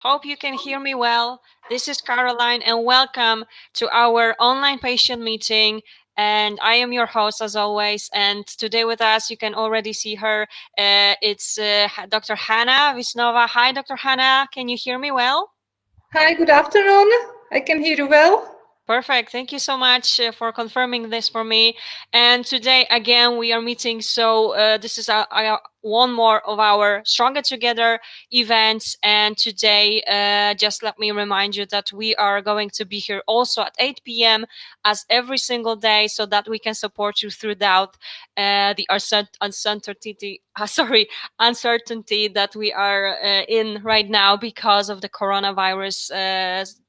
Hope you can hear me well. This is Caroline and welcome to our online patient meeting. And I am your host as always. And today with us, you can already see her. It's Dr. Hana Visnova. Hi, Dr. Hana. Can you hear me well? Hi, good afternoon. I can hear you well. Perfect. Thank you so much for confirming this for me. And today, again, we are meeting. So this is one more of our Stronger Together events. And today, just let me remind you that we are going to be here also at 8 p.m. as every single day so that we can support you throughout the uncertainty that we are in right now because of the coronavirus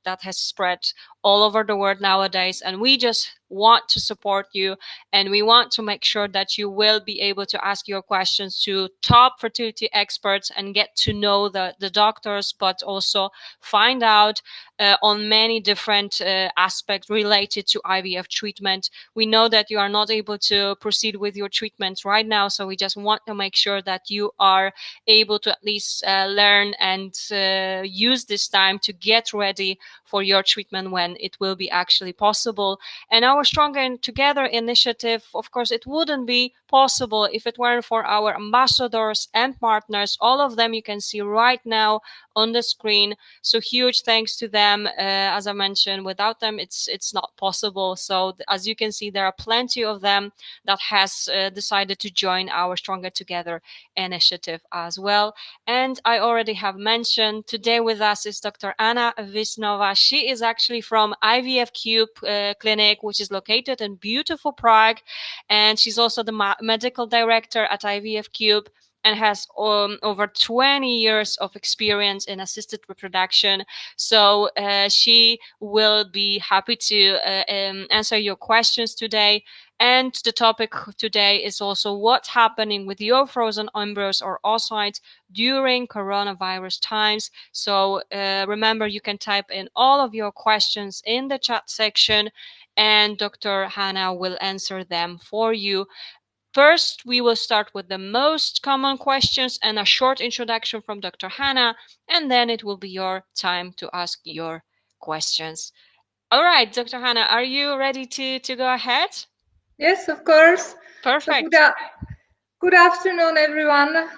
that has spread all over the world nowadays. And we just want to support you, and we want to make sure that you will be able to ask your questions to top fertility experts and get to know the doctors, but also find out on many different aspects related to IVF treatment. We know that you are not able to proceed with your treatment right now, so we just want to make sure that you are able to at least learn and use this time to get ready for your treatment when it will be actually possible. And our Stronger Together initiative, of course, it wouldn't be possible if it weren't for our ambassadors and partners. All of them you can see right now on the screen. So huge thanks to them. As I mentioned, without them, it's not possible. So as you can see, there are plenty of them that has decided to join our Stronger Together initiative as well. And I already have mentioned today with us is Dr. Hana Visnova. She is actually from IVF CUBE clinic, which is located in beautiful Prague. And she's also the medical director at IVF CUBE and has over 20 years of experience in assisted reproduction. So she will be happy to answer your questions today. And the topic today is also what's happening with your frozen embryos or oocytes during coronavirus times. So remember, you can type in all of your questions in the chat section and Dr. Hana will answer them for you. First, we will start with the most common questions and a short introduction from Dr. Hana, and then it will be your time to ask your questions. All right, Dr. Hana, are you ready to go ahead? Yes, of course. Perfect. So good afternoon, everyone.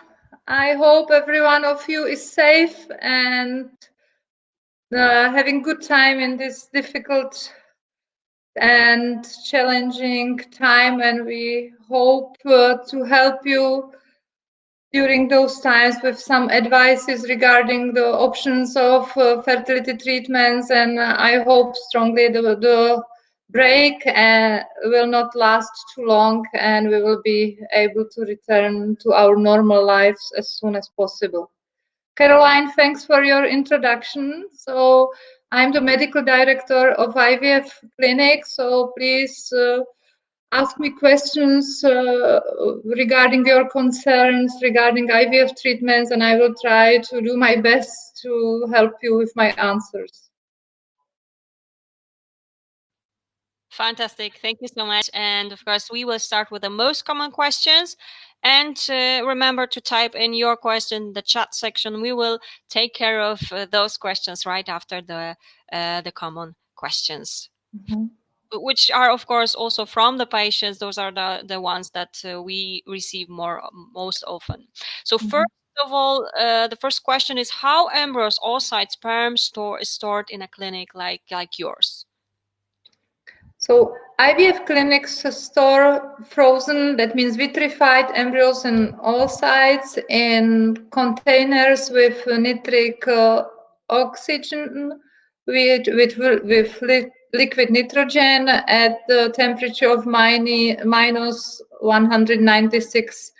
I hope every one of you is safe and having good time in this difficult and challenging time, and we hope to help you during those times with some advices regarding the options of fertility treatments. And I hope strongly the break will not last too long and we will be able to return to our normal lives as soon as possible. Caroline, thanks for your introduction. So I'm the medical director of IVF Clinic, so please ask me questions regarding your concerns regarding IVF treatments, and I will try to do my best to help you with my answers. Fantastic. Thank you so much. And of course, we will start with the most common questions. And remember to type in your question in the chat section. We will take care of those questions right after the common questions. Mm-hmm. Which are, of course, also from the patients. Those are the ones that we receive most often. So first of all, the first question is how embryos, oocytes, sperm is stored in a clinic like yours? So IVF clinics store frozen, that means vitrified embryos and oocytes in containers with nitric oxygen with liquid nitrogen at the temperature of minus 196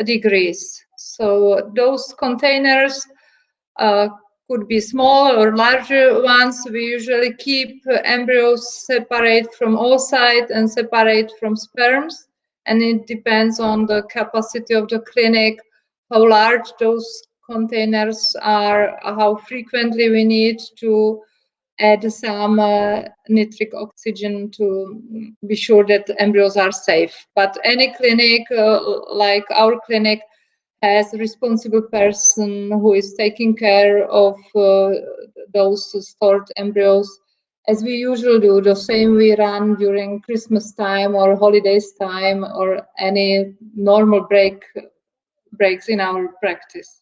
degrees. So those containers could be small or larger ones. We usually keep embryos separate from oocyte and separate from sperms, and it depends on the capacity of the clinic, how large those containers are, how frequently we need to add some nitric oxygen to be sure that embryos are safe. But any clinic like our clinic has a responsible person who is taking care of those stored embryos, as we usually do. The same we run during Christmas time or holidays time or any normal breaks in our practice.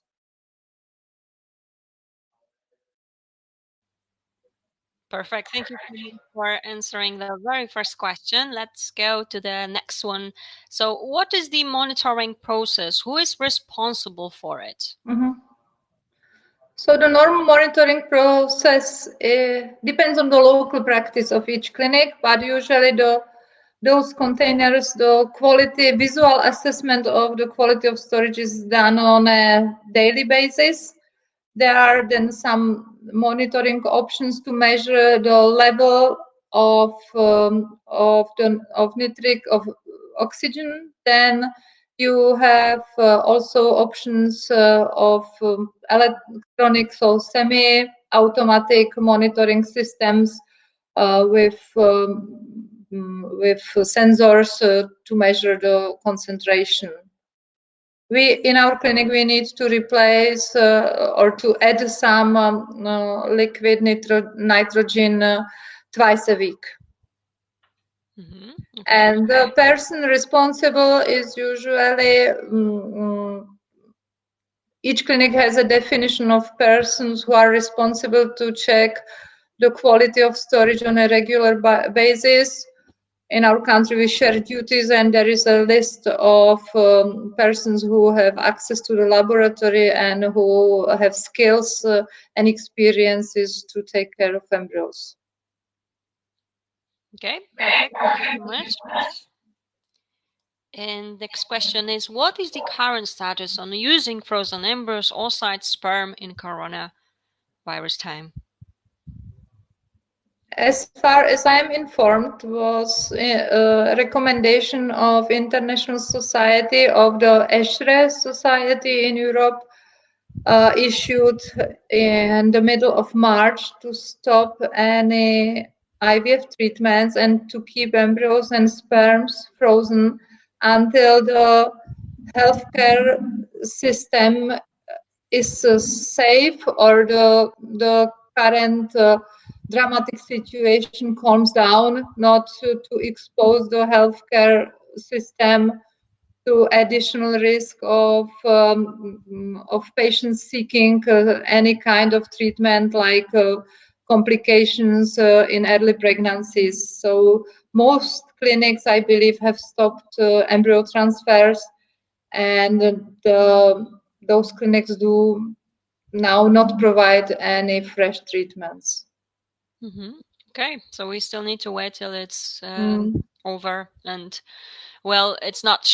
Perfect. Thank you so much for answering the very first question. Let's go to the next one. So, what is the monitoring process? Who is responsible for it? Mm-hmm. So the normal monitoring process depends on the local practice of each clinic, but usually those containers, the quality visual assessment of the quality of storage is done on a daily basis. There are then some monitoring options to measure the level of nitric of oxygen. Then you have also options of electronic, so semi-automatic monitoring systems with sensors to measure the concentration. In our clinic, we need to replace or to add some liquid nitrogen twice a week. Mm-hmm. Okay. And the person responsible is usually, each clinic has a definition of persons who are responsible to check the quality of storage on a regular basis. In our country, we share duties, and there is a list of persons who have access to the laboratory and who have skills and experiences to take care of embryos. Okay, perfect. Thank you so much. And next question is, what is the current status on using frozen embryos, oocytes, sperm in coronavirus time? As far as I'm informed, was a recommendation of International Society of the ESHRE Society in Europe issued in the middle of March to stop any IVF treatments and to keep embryos and sperms frozen until the healthcare system is safe or the current dramatic situation calms down, not to expose the healthcare system to additional risk of patients seeking any kind of treatment like complications in early pregnancies. So most clinics, I believe, have stopped embryo transfers, and those clinics do now not provide any fresh treatments. Mm-hmm. Okay, so we still need to wait till it's over, and well, it's not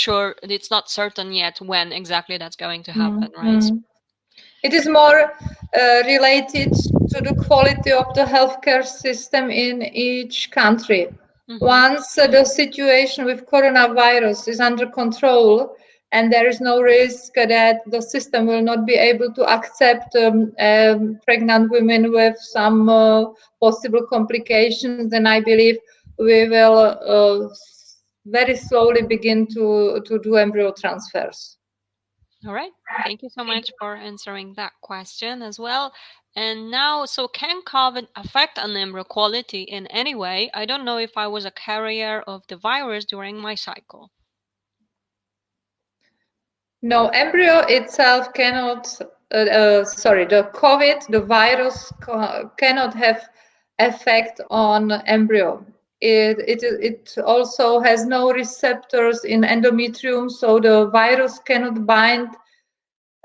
certain yet when exactly that's going to happen, right? It is more related to the quality of the healthcare system in each country. Once the situation with coronavirus is under control and there is no risk that the system will not be able to accept pregnant women with some possible complications, then I believe we will very slowly begin to do embryo transfers. All right. Thank you so much for answering that question as well. And now, so can COVID affect an embryo quality in any way? I don't know if I was a carrier of the virus during my cycle. No, embryo itself cannot, the COVID, the virus cannot have effect on embryo. It also has no receptors in endometrium, so the virus cannot bind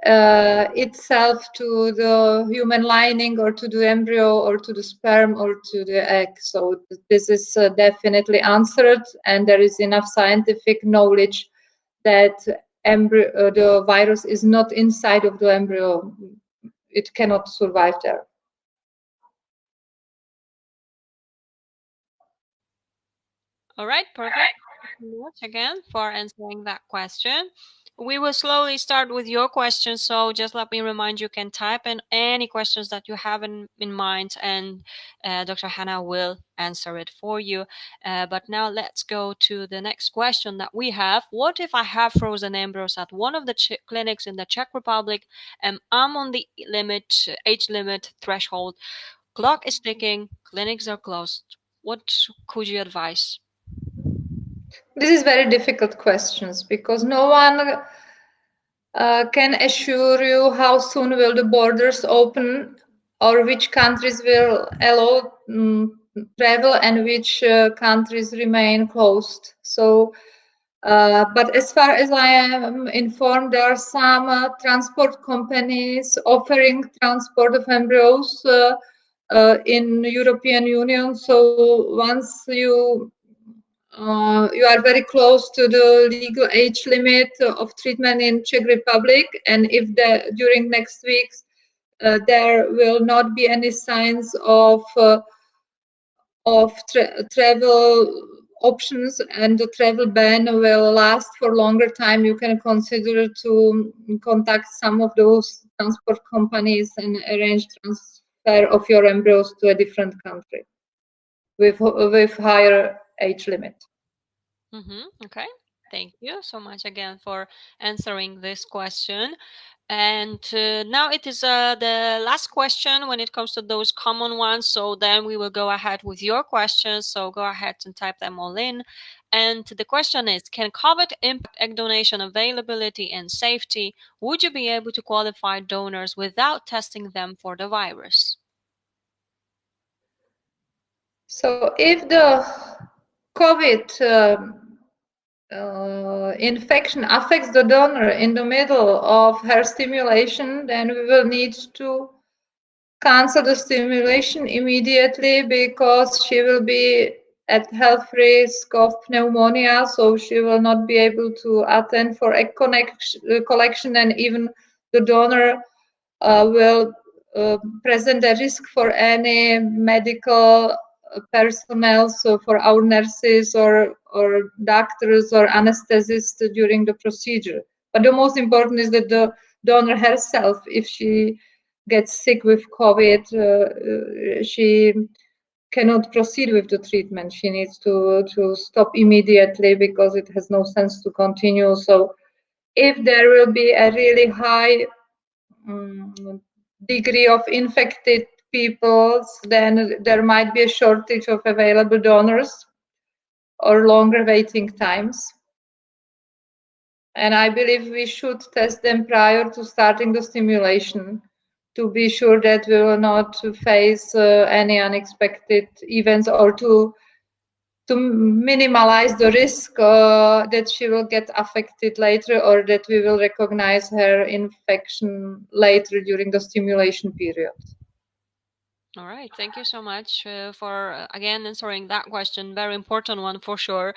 itself to the human lining or to the embryo or to the sperm or to the egg. So this is definitely answered, and there is enough scientific knowledge that the virus is not inside of the embryo. It cannot survive there. All right, perfect. Thank you so much again for answering that question. We will slowly start with your questions, so just let me remind you can type in any questions that you have in mind, and Dr. Hana will answer it for you. But now let's go to the next question that we have. What if I have frozen embryos at one of the clinics in the Czech Republic and I'm on the age limit threshold? Clock is ticking, clinics are closed. What could you advise? This is very difficult questions because no one can assure you how soon will the borders open or which countries will allow travel and which countries remain closed. So, but as far as I am informed, there are some transport companies offering transport of embryos in European Union. So once you are very close to the legal age limit of treatment in Czech Republic, and if during next weeks there will not be any signs of travel options and the travel ban will last for longer time, you can consider to contact some of those transport companies and arrange transfer of your embryos to a different country with higher age limit. Okay. Thank you so much again for answering this question. And now it is the last question when it comes to those common ones. So then we will go ahead with your questions. So go ahead and type them all in. And the question is, can COVID impact egg donation availability and safety? Would you be able to qualify donors without testing them for the virus? So if the COVID infection affects the donor in the middle of her stimulation, then we will need to cancel the stimulation immediately because she will be at health risk of pneumonia, so she will not be able to attend for egg collection, and even the donor will present a risk for any medical personnel, so for our nurses or doctors or anesthetists during the procedure. But the most important is that the donor herself, if she gets sick with COVID, she cannot proceed with the treatment. She needs to stop immediately because it has no sense to continue. So if there will be a really high degree of infected people, then there might be a shortage of available donors or longer waiting times. And I believe we should test them prior to starting the stimulation to be sure that we will not face any unexpected events, or to minimize the risk that she will get affected later, or that we will recognize her infection later during the stimulation period. All right. Thank you so much for, again, answering that question. Very important one for sure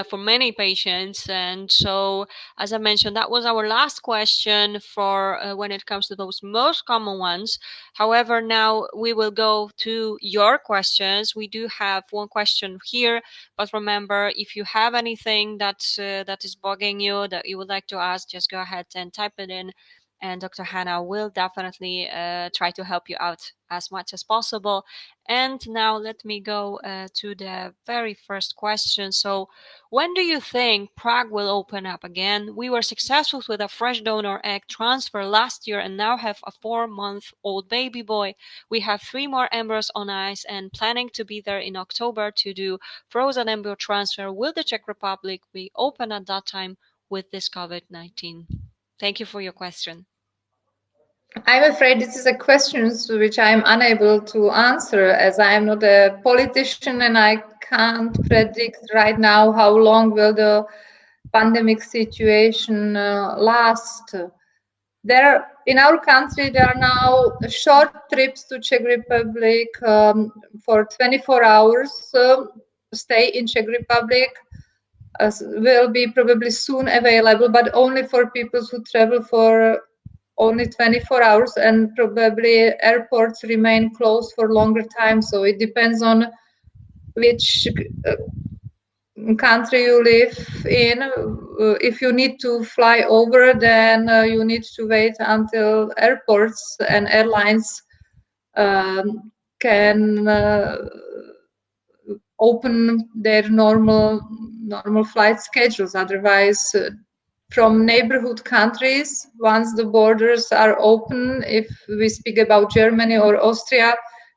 for many patients. And so, as I mentioned, that was our last question for when it comes to those most common ones. However, now we will go to your questions. We do have one question here, but remember, if you have anything that is bugging you that you would like to ask, just go ahead and type it in, and Dr. Hana will definitely try to help you out as much as possible. And now let me go to the very first question. So, when do you think Prague will open up again? We were successful with a fresh donor egg transfer last year and now have a 4-month-old baby boy. We have 3 more embryos on ice and planning to be there in October to do frozen embryo transfer. Will the Czech Republic be open at that time with this COVID-19? Thank you for your question. I'm afraid this is a question which I'm unable to answer, as I am not a politician and I can't predict right now how long will the pandemic situation last. In our country, there are now short trips to Czech Republic for 24 hours. Stay in Czech Republic will be probably soon available, but only for people who travel for only 24 hours, and probably airports remain closed for longer time. So it depends on which country you live in. If you need to fly over, then you need to wait until airports and airlines can open their normal flight schedules. Otherwise, from neighborhood countries, once the borders are open, if we speak about Germany or Austria,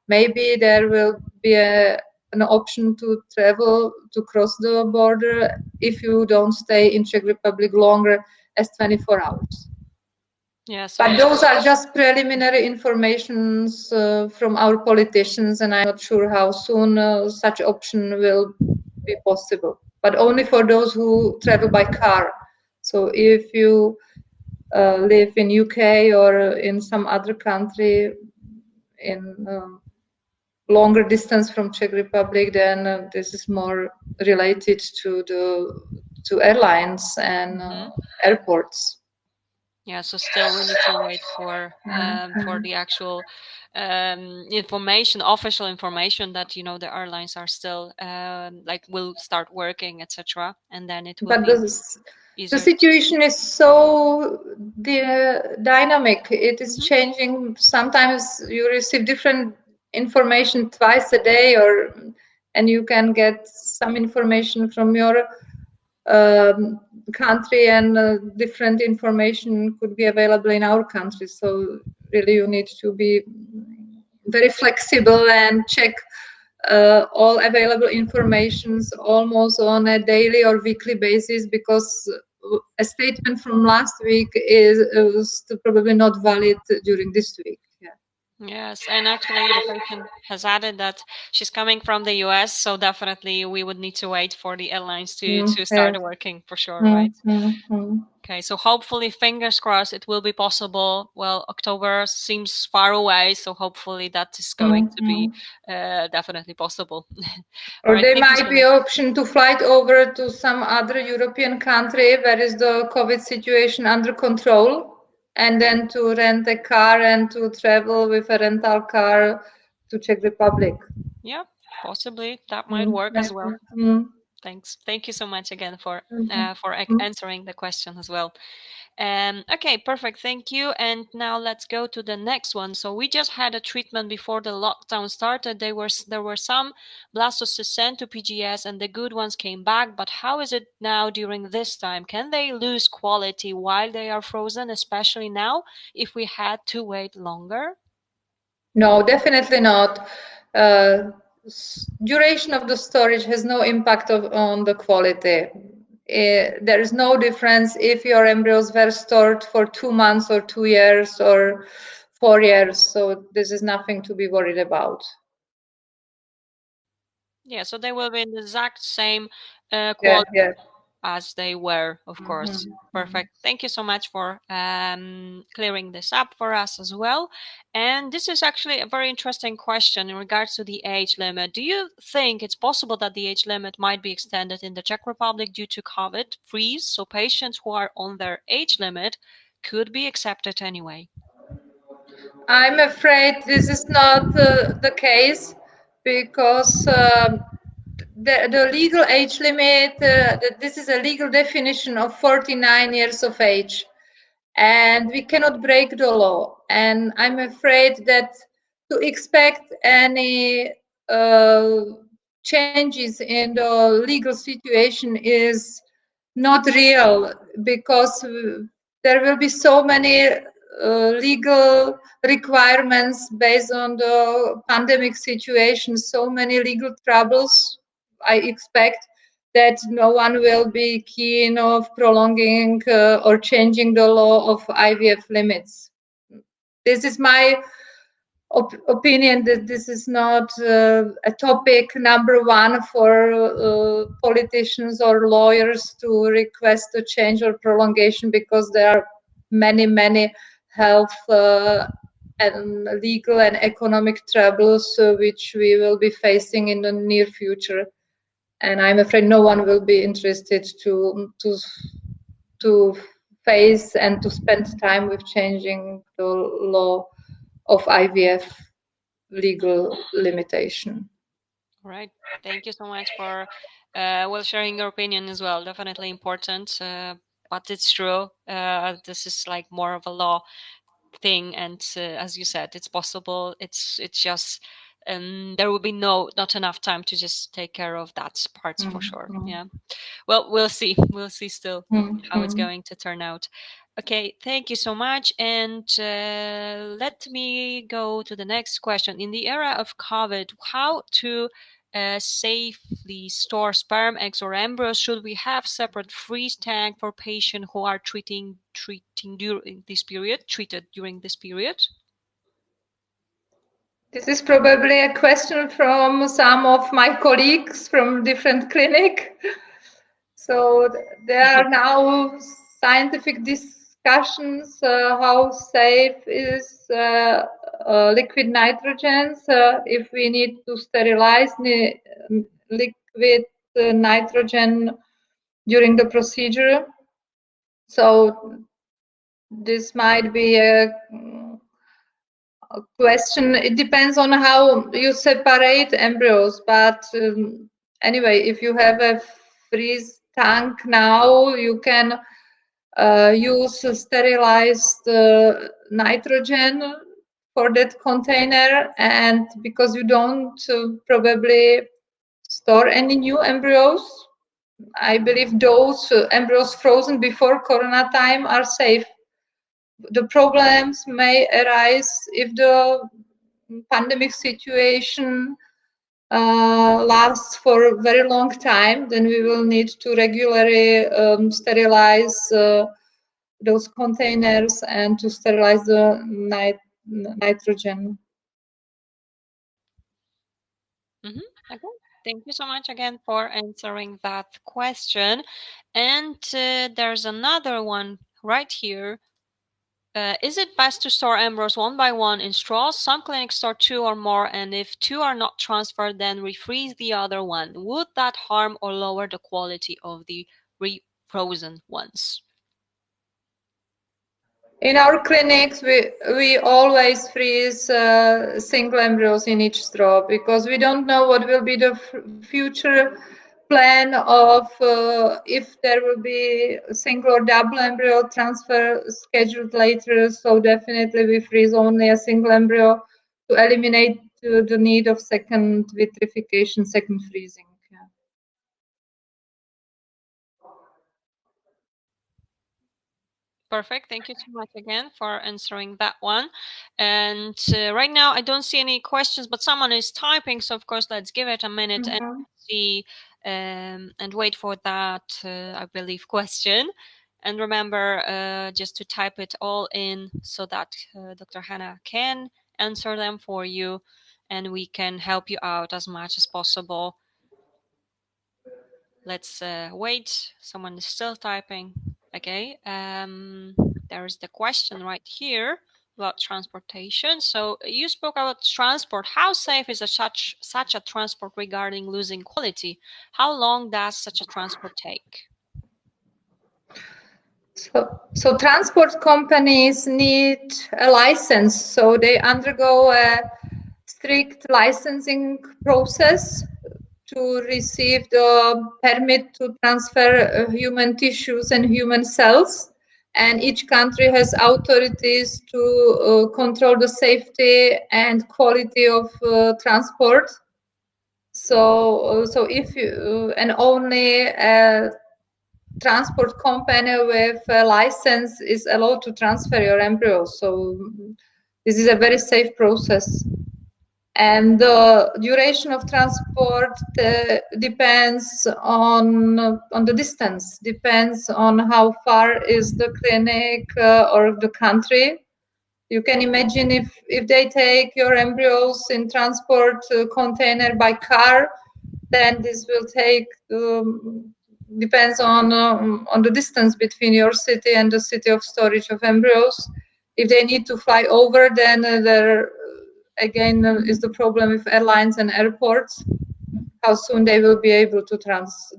maybe there will be an option to travel to cross the border if you don't stay in Czech Republic longer as 24 hours. Yeah, so But those are just preliminary informations from our politicians, and I'm not sure how soon such option will be possible. But only for those who travel by car. So if you live in UK or in some other country in longer distance from Czech Republic, then this is more related to airlines and airports. yeah, so still we need to wait for the actual information, official information that the airlines are still like will start working, etc., and then it will But be the easier. situation is so dynamic. It is changing. Sometimes you receive different information twice a day, and you can get some information from your country, and different information could be available in our country. So really, you need to be very flexible and check all available informations almost on a daily or weekly basis, because a statement from last week is probably not valid during this week. Yeah. Yes, and actually the patient has added that she's coming from the US, so definitely we would need to wait for the airlines to Yeah. start working for sure, right? Okay, so hopefully, fingers crossed, it will be possible. Well, October seems far away, so hopefully that is going to be definitely possible. All Or right, there thank you might so be much. option to flight over to some other European country where is the COVID situation under control, and then to rent a car and to travel with a rental car to Czech Republic. Yeah, possibly that might work as well. Thanks. Thank you so much again for answering the question as well. Okay, perfect. Thank you. And now let's go to the next one. So we just had a treatment before the lockdown started. There were some blastocysts sent to PGS, and the good ones came back. But how is it now during this time? Can they lose quality while they are frozen, especially now if we had to wait longer? No, definitely not. Duration of the storage has no impact on the quality. There is no difference if your embryos were stored for 2 months or 2 years or 4 years. So this is nothing to be worried about. Yeah, so they will be in the exact same quality Yeah. as they were, of course. Perfect. Thank you so much for clearing this up for us as well. And this is actually a very interesting question in regards to the age limit. Do you think it's possible that the age limit might be extended in the Czech Republic due to COVID freeze? So patients who are on their age limit could be accepted anyway. I'm afraid this is not the case, because the legal age limit, this is a legal definition of 49 years of age, and we cannot break the law. And I'm afraid that to expect any changes in the legal situation is not real, because there will be so many legal requirements based on the pandemic situation, so many legal troubles. I expect that no one will be keen of prolonging or changing the law of IVF limits. This is my opinion, that this is not a topic number one for politicians or lawyers to request a change or prolongation, because there are many health and legal and economic troubles which we will be facing in the near future. And I'm afraid no one will be interested to face and to spend time with changing the law of IVF legal limitation. All right. Thank you so much for Well, sharing your opinion as well, definitely important. But it's true. This is like more of a law thing, and as you said, it's possible. It's just there will be not enough time to just take care of that part for sure. Yeah. Well, we'll see. We'll see still how it's going to turn out. Okay, thank you so much. And let me go to the next question. In the era of COVID, how to safely store sperm, eggs, or embryos? Should we have separate freeze tank for patients who are treating during this period? Treated during this period? This is probably a question from some of my colleagues from different clinic. So there are now scientific discussions how safe is liquid nitrogen. If we need to sterilize liquid nitrogen during the procedure. So this might be a question. It depends on how you separate embryos, but anyway, if you have a freeze tank now, you can use sterilized nitrogen for that container, and because you don't probably store any new embryos, I believe those embryos frozen before corona time are safe. The problems may arise if the pandemic situation lasts for a very long time. Then we will need to regularly sterilize those containers and to sterilize the nitrogen. Okay. Thank you so much again for answering that question. And there's another one right here. Is it best to store embryos one by one in straws? Some clinics store two or more, and if two are not transferred, then refreeze the other one. Would that harm or lower the quality of the refrozen ones? In our clinics, we always freeze single embryos in each straw because we don't know what will be the future plan of if there will be a single or double embryo transfer scheduled later. So definitely we freeze only a single embryo to eliminate the need of second vitrification, second freezing. Perfect. Thank you so much again for answering that one. And right now, I don't see any questions, but someone is typing. So, of course, let's give it a minute and see and wait for that, I believe, question. And remember just to type it all in so that Dr. Hannah can answer them for you and we can help you out as much as possible. Let's wait. Someone is still typing. Okay. There's the question right here about transportation. So you spoke about transport. How safe is such a transport regarding losing quality? How long does such a transport take? So transport companies need a license. So they undergo a strict licensing process to receive the permit to transfer human tissues and human cells. And each country has authorities to control the safety and quality of transport. So if you, and only a transport company with a license is allowed to transfer your embryos. So this is a very safe process. And the duration of transport depends on the distance, depends on how far is the clinic or the country. You can imagine if they take your embryos in transport container by car, then this will take depends on the distance between your city and the city of storage of embryos. If they need to fly over, then there again is the problem with airlines and airports, how soon they will be able to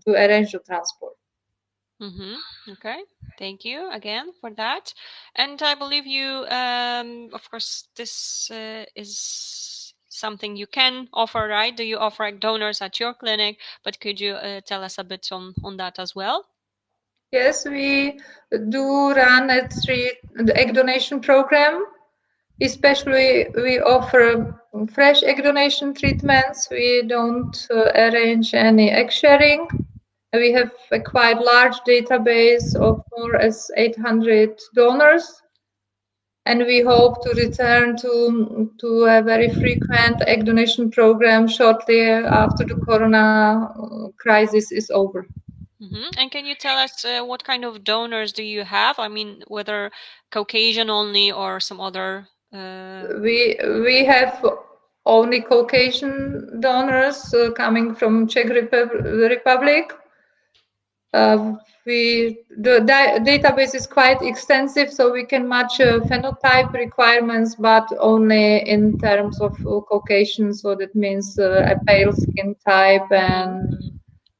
arrange the transport. Okay, thank you again for that. And I believe you, of course, this is something you can offer, right? Do you offer egg donors at your clinic? But could you tell us a bit on that as well? Yes, we do run the egg donation program. Especially, we offer fresh egg donation treatments. We don't arrange any egg sharing. We have a quite large database of more as 800 donors, and we hope to return to a very frequent egg donation program shortly after the corona crisis is over. And can you tell us what kind of donors do you have? I mean, whether Caucasian only or some other. We have only Caucasian donors coming from Czech Republic. The database is quite extensive, so we can match phenotype requirements, but only in terms of Caucasian. So that means a pale skin type, and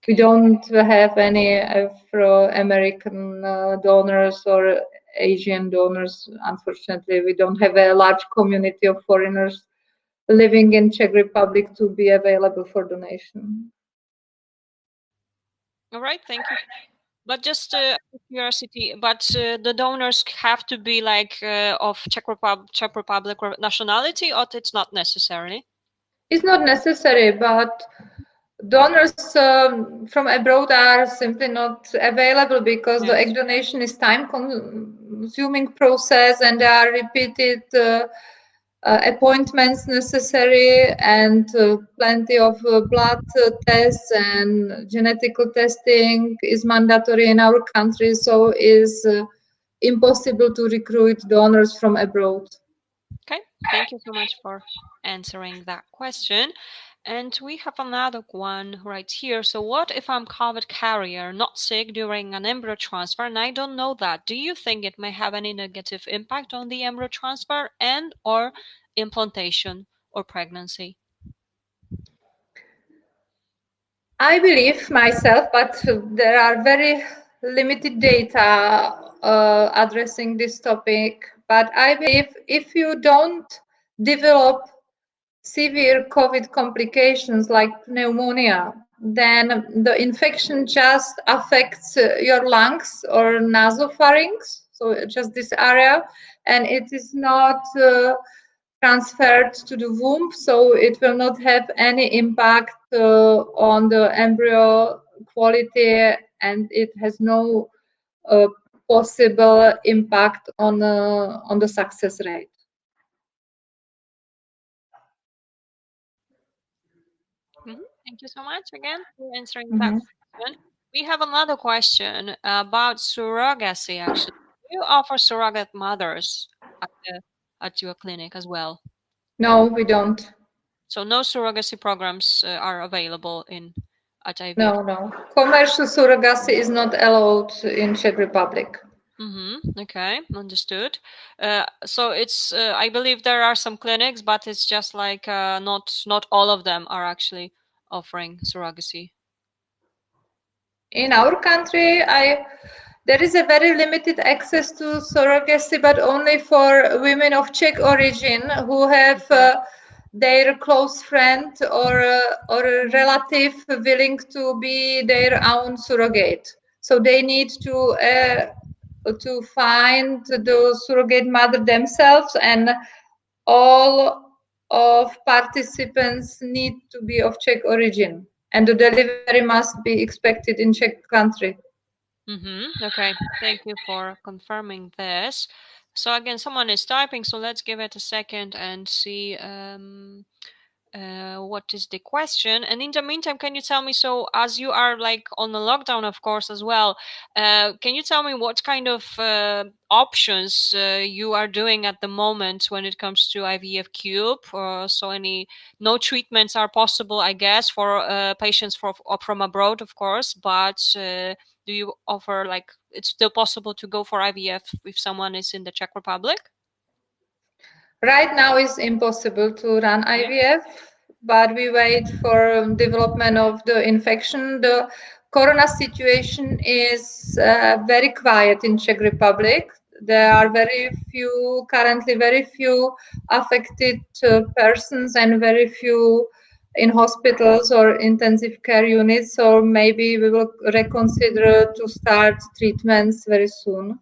we don't have any Afro-American donors or Asian donors. Unfortunately, we don't have a large community of foreigners living in Czech Republic to be available for donation. All right, thank you. But just curiosity, but the donors have to be like of Czech Republic nationality, or it's not necessarily? It's not necessary, but donors from abroad are simply not available because the egg donation is time-consuming process, and there are repeated appointments necessary, and plenty of blood tests and genetical testing is mandatory in our country, so is impossible to recruit donors from abroad. Okay, thank you so much for answering that question. And we have another one right here. So what if I'm COVID carrier, not sick during an embryo transfer, and I don't know that? Do you think it may have any negative impact on the embryo transfer and or implantation or pregnancy? I believe myself, but there are very limited data addressing this topic. But I believe if you don't develop severe COVID complications like pneumonia, then the infection just affects your lungs or nasopharynx, so just this area, and it is not transferred to the womb, so it will not have any impact on the embryo quality, and it has no possible impact on the success rate. Thank you so much again for answering that question. We have another question about surrogacy, actually. Do you offer surrogate mothers at your clinic as well? No, we don't. So no surrogacy programs are available at IVF? No. Commercial surrogacy is not allowed in Czech Republic. Okay, understood. So it's I believe there are some clinics, but it's just like not all of them are actually offering surrogacy. In our country, there is a very limited access to surrogacy, but only for women of Czech origin who have their close friend or a relative willing to be their own surrogate. So they need to find the surrogate mother themselves, and all of participants need to be of Czech origin, and the delivery must be expected in Czech country. Okay, thank you for confirming this. So again, someone is typing, so let's give it a second and see what is the question. And in the meantime, can you tell me, so as you are like on the lockdown, of course, as well, can you tell me what kind of options you are doing at the moment when it comes to IVF CUBE? So no treatments are possible, I guess, for patients from abroad, of course, but do you offer, like, it's still possible to go for IVF if someone is in the Czech Republic? Right now it's impossible to run IVF, but we wait for development of the infection. The corona situation is very quiet in Czech Republic. there are currently very few affected persons and very few in hospitals or intensive care units. So maybe we will reconsider to start treatments very soon.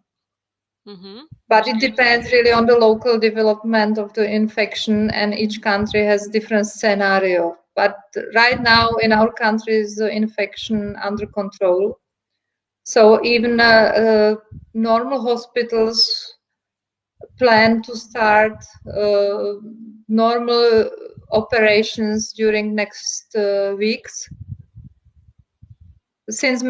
But it depends really on the local development of the infection, and each country has different scenario. But right now in our country is the infection under control. So even normal hospitals plan to start normal operations during next weeks. Since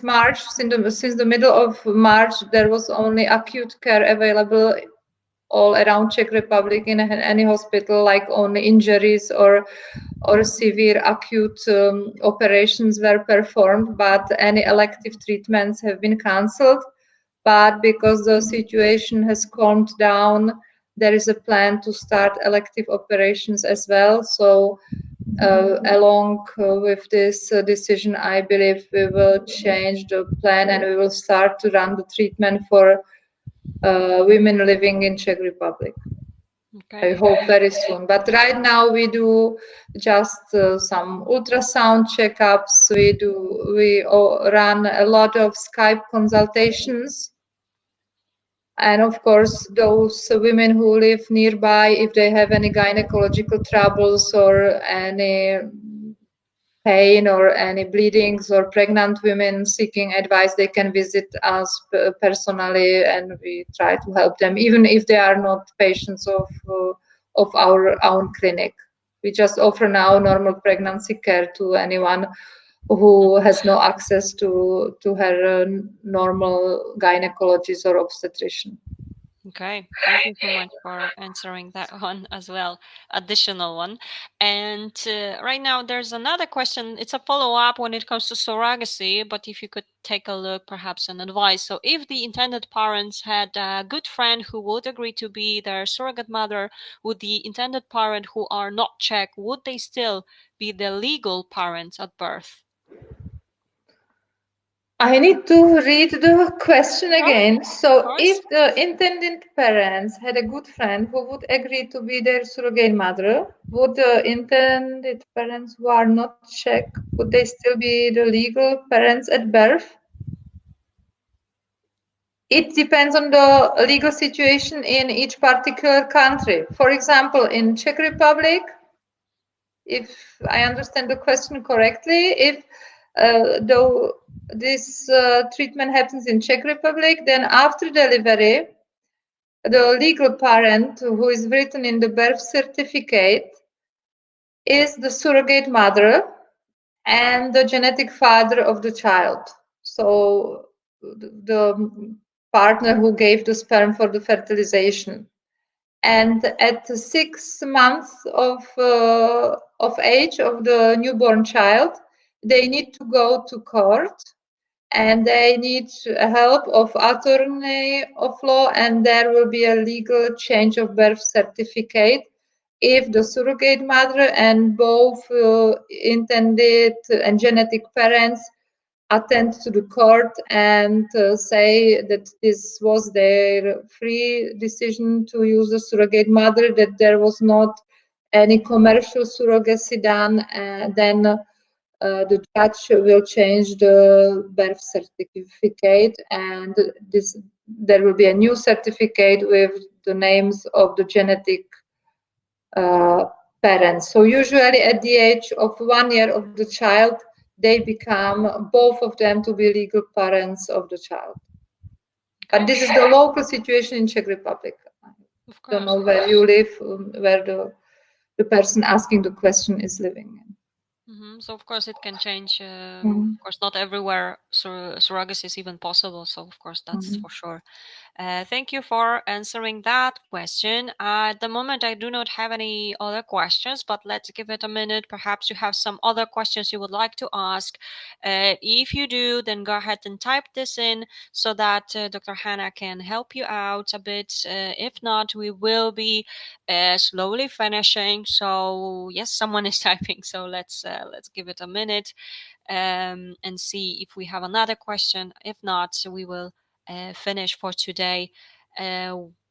March, since the middle of March, there was only acute care available all around Czech Republic in any hospital, like only injuries or severe acute operations were performed, but any elective treatments have been cancelled. But because the situation has calmed down, there is a plan to start elective operations as well. So along with this decision, I believe we will change the plan and we will start to run the treatment for women living in Czech Republic. Okay. I hope very soon. But right now we do just some ultrasound checkups. We run a lot of Skype consultations. And of course, those women who live nearby, if they have any gynecological troubles or any pain or any bleedings, or pregnant women seeking advice, they can visit us personally, and we try to help them, even if they are not patients of our own clinic. We just offer now normal pregnancy care to anyone who has no access to her normal gynecologist or obstetrician. Okay, thank you so much for answering that one as well, additional one. And right now there's another question. It's a follow-up when it comes to surrogacy, but if you could take a look, perhaps an advice. So if the intended parents had a good friend who would agree to be their surrogate mother, would the intended parent who are not Czech, would they still be the legal parents at birth? I need to read the question again. So, if the intended parents had a good friend who would agree to be their surrogate mother, would the intended parents who are not Czech, would they still be the legal parents at birth? It depends on the legal situation in each particular country. For example, in Czech Republic, if I understand the question correctly, if though this treatment happens in Czech Republic, then after delivery, the legal parent who is written in the birth certificate is the surrogate mother and the genetic father of the child. So the partner who gave the sperm for the fertilization. And at 6 months of age of the newborn child, they need to go to court, and they need help of attorney of law, and there will be a legal change of birth certificate if the surrogate mother and both intended and genetic parents attend to the court and say that this was their free decision to use the surrogate mother, that there was not any commercial surrogacy done, then the judge will change the birth certificate, and there will be a new certificate with the names of the genetic parents. So usually at the age of 1 year of the child, they become, both of them, to be legal parents of the child. Okay. But this is the local situation in Czech Republic. Of course. I don't know where you live, where the person asking the question is living. So of course it can change. Of course, not everywhere surrogacy is even possible. So of course that's for sure. Thank you for answering that question. At the moment, I do not have any other questions, but let's give it a minute. Perhaps you have some other questions you would like to ask. If you do, then go ahead and type this in so that Dr. Hana can help you out a bit. If not, we will be slowly finishing. So yes, someone is typing. So let's give it a minute and see if we have another question. If not, we will finish for today.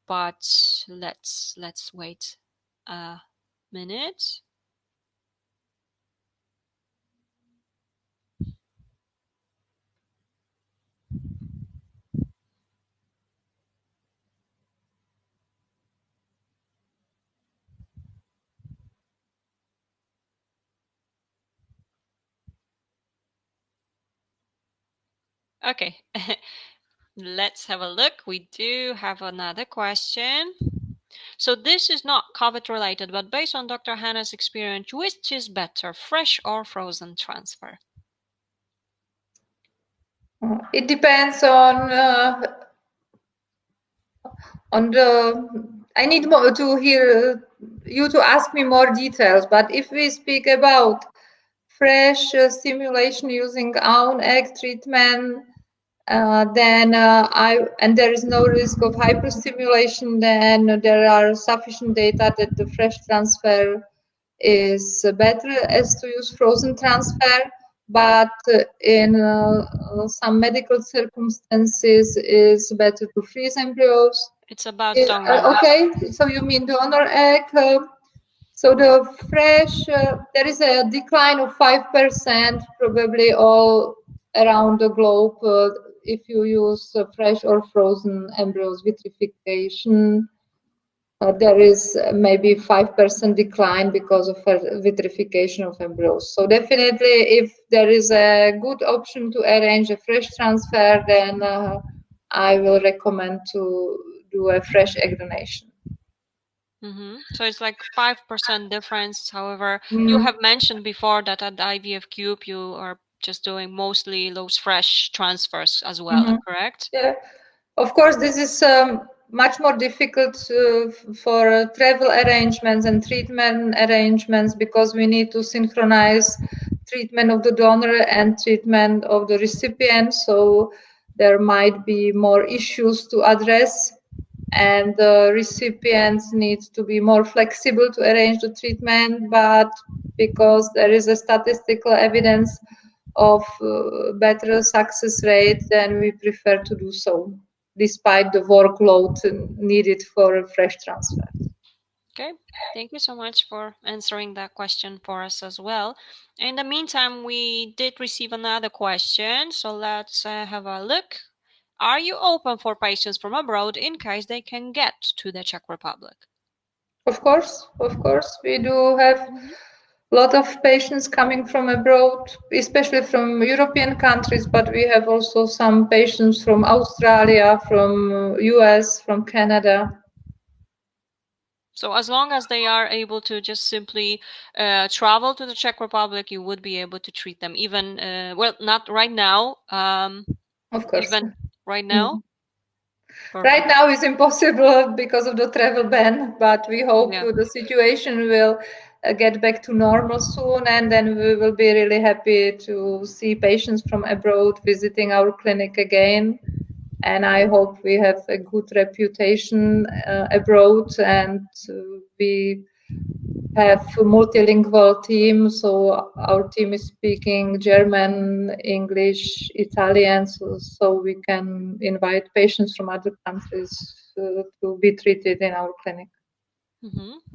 But let's wait a minute. Okay, let's have a look. We do have another question. So this is not COVID related, but based on Dr. Hannah's experience, which is better, fresh or frozen transfer? It depends on the. I need more to hear you to ask me more details. But if we speak about fresh stimulation using own egg treatment, then and there is no risk of hyperstimulation, then there are sufficient data that the fresh transfer is better as to use frozen transfer. But in some medical circumstances, it's better to freeze embryos. It's about donor. Okay, so you mean donor egg? So the fresh, there is a decline of 5% probably all around the globe if you use fresh or frozen embryos vitrification. There is maybe 5% decline because of vitrification of embryos. So definitely, if there is a good option to arrange a fresh transfer, then I will recommend to do a fresh egg donation. So it's like 5% difference. However, you have mentioned before that at the IVF CUBE, you are just doing mostly those fresh transfers as well, correct? Yeah. Of course, this is much more difficult for travel arrangements and treatment arrangements because we need to synchronize treatment of the donor and treatment of the recipient. So there might be more issues to address, and the recipients need to be more flexible to arrange the treatment. But because there is a statistical evidence of better success rate, then we prefer to do so, despite the workload needed for a fresh transfer. Okay, thank you so much for answering that question for us as well. In the meantime, we did receive another question, so let's have a look. Are you open for patients from abroad in case they can get to the Czech Republic? Of course, we do have a lot of patients coming from abroad, especially from European countries, but we have also some patients from Australia, from US, from Canada. So as long as they are able to just simply travel to the Czech Republic, you would be able to treat them even, well, not right now. Of course. Even right now? Right now is impossible because of the travel ban, but we hope the situation will get back to normal soon, and then we will be really happy to see patients from abroad visiting our clinic again. And I hope we have a good reputation abroad, and we have a multilingual team. So our team is speaking German, English, Italian, so we can invite patients from other countries to be treated in our clinic.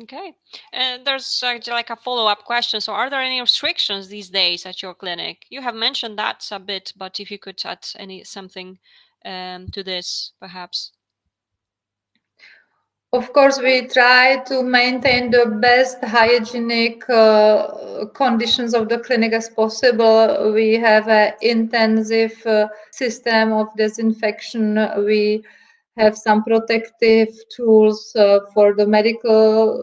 Okay. And there's like a follow-up question. So are there any restrictions these days at your clinic? You have mentioned that a bit, but if you could add something to this, perhaps. Of course, we try to maintain the best hygienic conditions of the clinic as possible. We have an intensive system of disinfection. We have some protective tools for the medical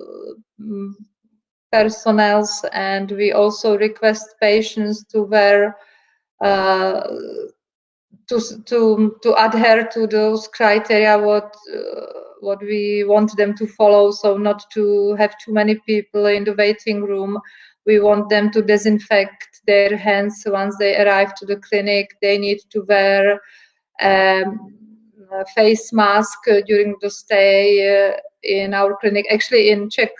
personnel, and we also request patients to wear to adhere to those criteria what we want them to follow, so not to have too many people in the waiting room. We want them to disinfect their hands once they arrive to the clinic. They need to wear a face mask during the stay in our clinic. Actually, in Czech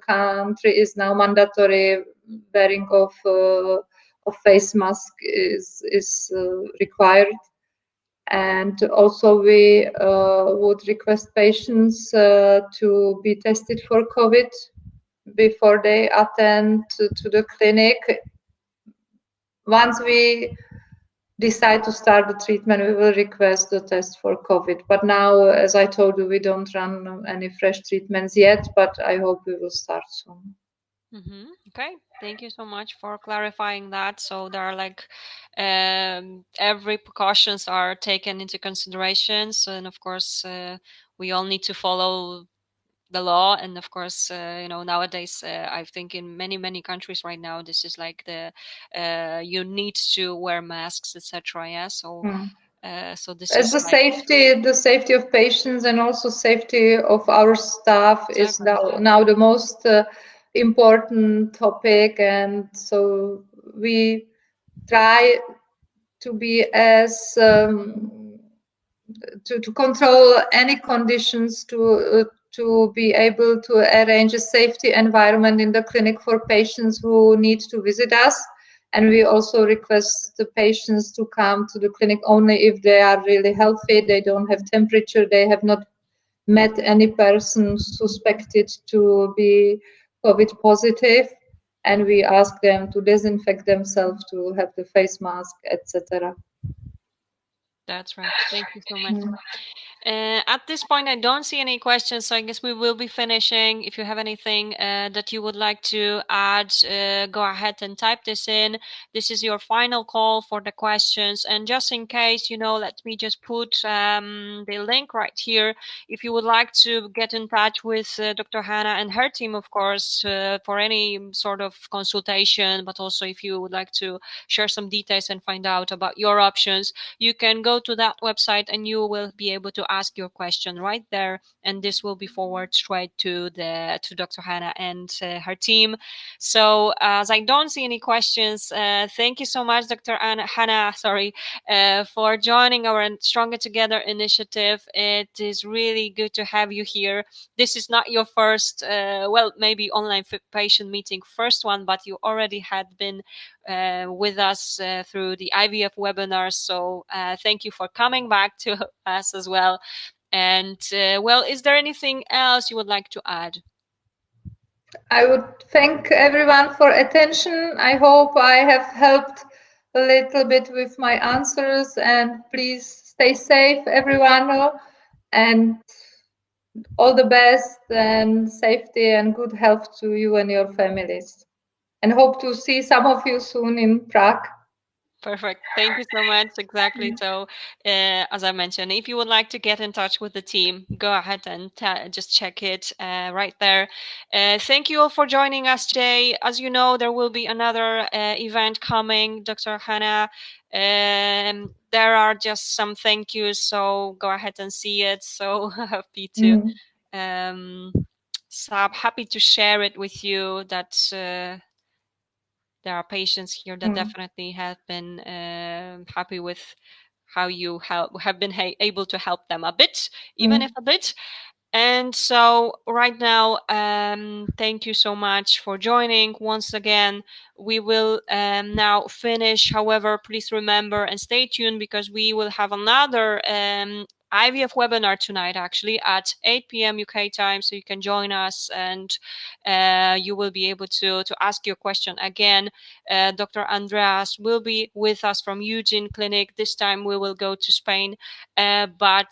country is now mandatory wearing of face mask is required. And also we would request patients to be tested for COVID before they attend to the clinic. Once we decide to start the treatment, we will request the test for COVID. But now, as I told you, we don't run any fresh treatments yet, but I hope we will start soon. Okay, thank you so much for clarifying that. So there are like every precautions are taken into considerations, and of course we all need to follow the law. And of course nowadays I think in many countries right now this is like the you need to wear masks, etc. Yeah, so so this As is like the safety of patients and also safety of our staff is exactly. now the most important topic, and so we try to be as to control any conditions to be able to arrange a safety environment in the clinic for patients who need to visit us. And we also request the patients to come to the clinic only if they are really healthy, they don't have temperature, they have not met any person suspected to be COVID positive. And we ask them to disinfect themselves, to have the face mask, etc. That's right. Thank you so much. At this point, I don't see any questions, so I guess we will be finishing. If you have anything that you would like to add, go ahead and type this in. This is your final call for the questions. And just in case, let me just put the link right here. If you would like to get in touch with Dr. Hana and her team, of course, for any sort of consultation, but also if you would like to share some details and find out about your options, you can go to that website and you will be able to ask your question right there, and this will be forwarded straight to Dr. Hana and her team. So as I don't see any questions, thank you so much, Dr. Hana, for joining our Stronger Together initiative. It is really good to have you here. This is not your first, maybe online patient meeting first one, but you already had been with us through the IVF webinars. So thank you for coming back to us as well. And is there anything else you would like to add? I would thank everyone for attention. I hope I have helped a little bit with my answers, and please stay safe, everyone, and all the best and safety and good health to you and your families. And hope to see some of you soon in Prague. Perfect. Thank you so much. Exactly. So, as I mentioned, if you would like to get in touch with the team, go ahead and just check it right there. Thank you all for joining us today. As you know, there will be another event coming, Dr. Hana. There are just some thank yous, so go ahead and see it. So happy to. So I'm happy to share it with you that there are patients here that definitely have been happy with how you have been able to help them a bit, even if a bit. And so right now, thank you so much for joining once again. We will now finish. However, please remember and stay tuned because we will have another IVF webinar tonight, actually at 8 p.m. UK time. So you can join us and you will be able to ask your question again. Dr. Andreas will be with us from Eugene Clinic. This time we will go to Spain. But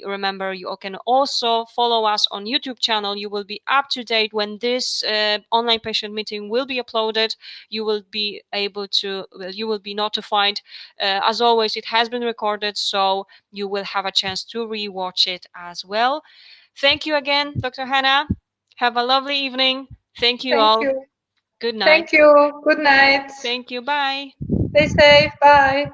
remember, you can also follow us on YouTube channel. You will be up to date when this online patient meeting will be uploaded. You will be able to, you will be notified. As always, it has been recorded, so you will have a chance to rewatch it as well. Thank you again, Dr. Hana. Have a lovely evening. Thank you all. Good night. Thank you. Good night. Thank you. Bye. Stay safe. Bye.